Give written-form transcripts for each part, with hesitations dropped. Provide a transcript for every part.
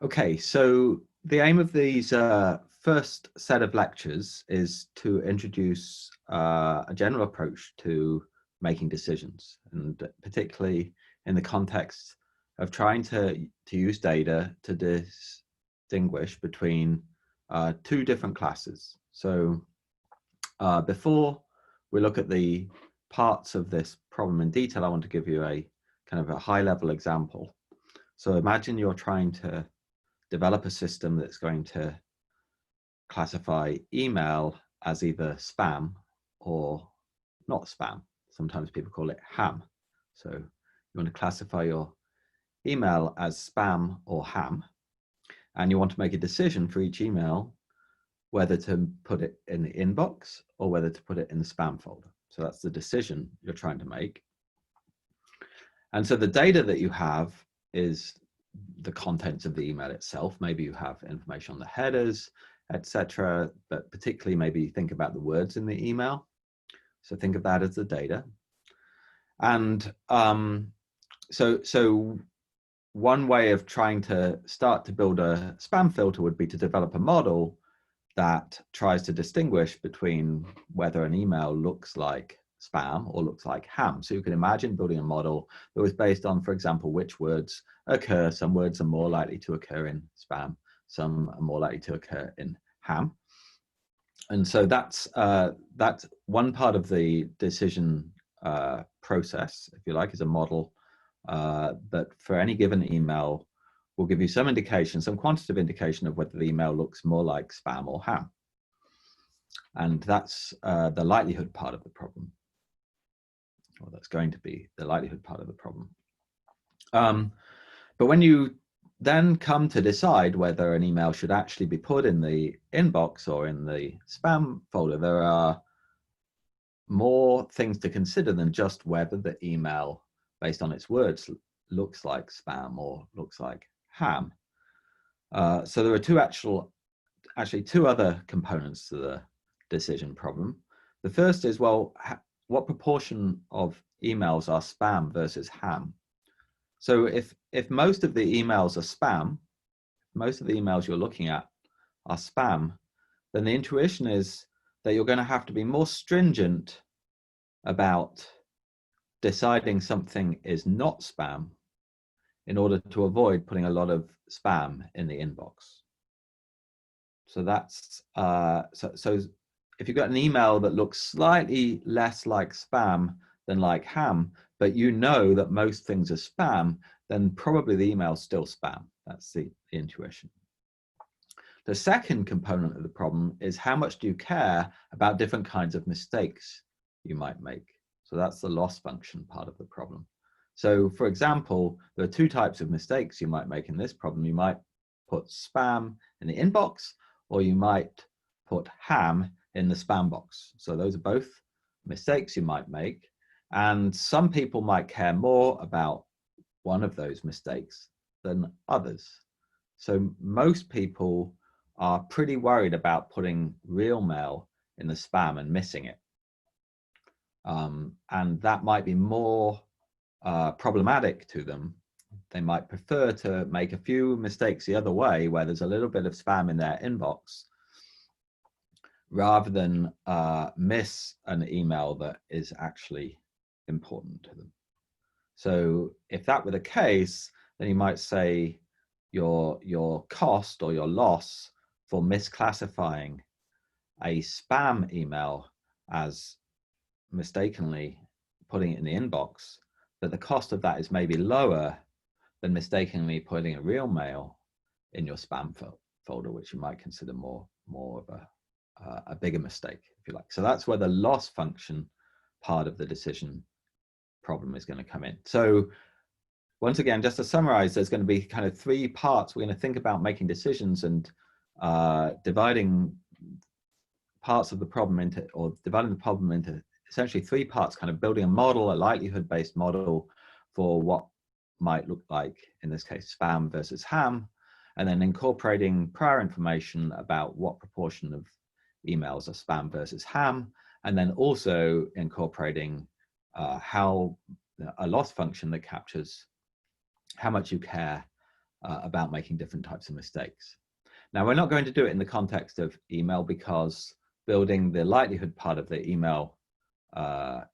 Okay, so the aim of these first set of lectures is to introduce a general approach to making decisions, and particularly in the context of trying to use data to distinguish between two different classes. So before we look at the parts of this problem in detail, I want to give you a kind of a high-level example. So imagine you're trying to develop a system that's going to classify email as either spam or not spam. Sometimes people call it ham. So you want to classify your email as spam or ham, and you want to make a decision for each email whether to put it in the inbox or whether to put it in the spam folder. So that's the decision you're trying to make. And so the data that you have is the contents of the email itself. Maybe you have information on the headers, etc., but particularly maybe think about the words in the email. So think of that as the data. And so one way of trying to start to build a spam filter would be to develop a model that tries to distinguish between whether an email looks like spam or looks like ham. So you can imagine building a model that was based on, for example, which words occur. Some words are more likely to occur in spam, some are more likely to occur in ham. And so that's one part of the decision process, if you like, is a model that for any given email will give you some indication, some quantitative indication of whether the email looks more like spam or ham. And that's the likelihood part of the problem. Or that's going to be the likelihood part of the problem. But when you then come to decide whether an email should actually be put in the inbox or in the spam folder, there are more things to consider than just whether the email, based on its words, looks like spam or looks like ham. So there are actually two other components to the decision problem. The first is, well, what proportion of emails are spam versus ham? So if most of the emails are spam, most of the emails you're looking at are spam, then the intuition is that you're going to have to be more stringent about deciding something is not spam in order to avoid putting a lot of spam in the inbox. So that's so if you've got an email that looks slightly less like spam than like ham, but you know that most things are spam, then probably the email's still spam. That's the intuition. The second component of the problem is how much do you care about different kinds of mistakes you might make? So that's the loss function part of the problem. So for example, there are two types of mistakes you might make in this problem. You might put spam in the inbox, or you might put ham in the spam box. So those are both mistakes you might make. And some people might care more about one of those mistakes than others. So most people are pretty worried about putting real mail in the spam and missing it. And that might be more problematic to them. They might prefer to make a few mistakes the other way, where there's a little bit of spam in their inbox, rather than miss an email that is actually important to them. So if that were the case, then you might say your cost or your loss for misclassifying a spam email as mistakenly putting it in the inbox, that the cost of that is maybe lower than mistakenly putting a real mail in your spam folder, which you might consider more of a bigger mistake, if you like. So that's where the loss function part of the decision problem is going to come in. So once again, just to summarize, there's going to be kind of three parts. We're going to think about making decisions and dividing parts of the problem into, or dividing the problem into essentially three parts, kind of building a model, a likelihood-based model for what might look like, in this case, spam versus ham, and then incorporating prior information about what proportion of emails are spam versus ham, and then also incorporating how a loss function that captures how much you care about making different types of mistakes. Now, we're not going to do it in the context of email because building the likelihood part of the email of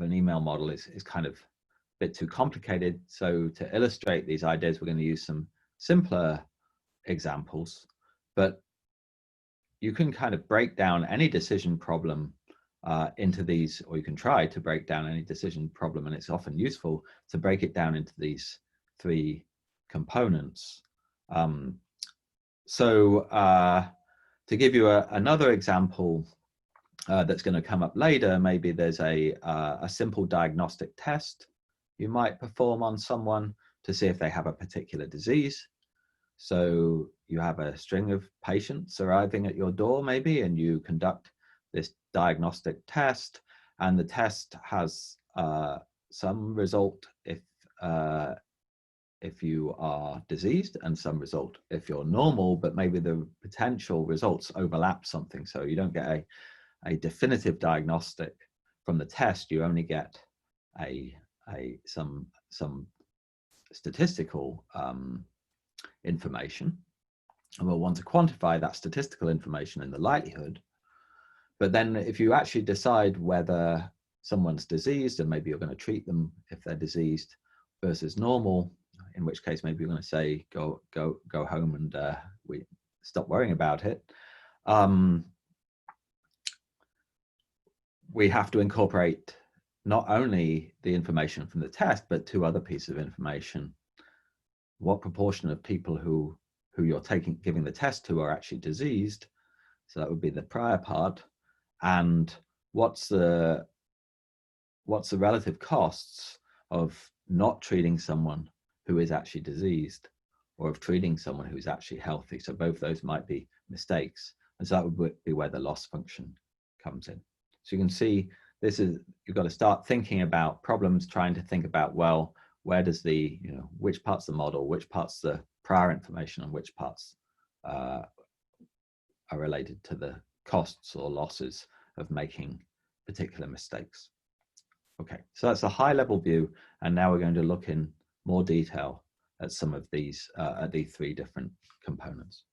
an email model is kind of a bit too complicated. So to illustrate these ideas, we're going to use some simpler examples, but you can kind of break down any decision problem into these, or you can try to break down any decision problem, and it's often useful to break it down into these three components. To give you another example that's going to come up later, maybe there's a simple diagnostic test you might perform on someone to see if they have a particular disease. So you have a string of patients arriving at your door maybe, and you conduct this diagnostic test, and the test has some result if you are diseased, and some result if you're normal, but maybe the potential results overlap something. So you don't get a definitive diagnostic from the test. You only get some statistical information, and we'll want to quantify that statistical information in the likelihood. But then if you actually decide whether someone's diseased, and maybe you're going to treat them if they're diseased versus normal, in which case maybe you're going to say go home and we stop worrying about it. We have to incorporate not only the information from the test, but two other pieces of information. What proportion of people who you're giving the test to are actually diseased? So that would be the prior part. And what's the relative costs of not treating someone who is actually diseased, or of treating someone who's actually healthy? So both those might be mistakes. And so that would be where the loss function comes in. So you can see you've got to start thinking about problems, trying to think about, well, where does which part's the model, which part's the prior information, and which parts are related to the costs or losses of making particular mistakes. Okay, so that's a high level view, and now we're going to look in more detail at some of these, at these three different components.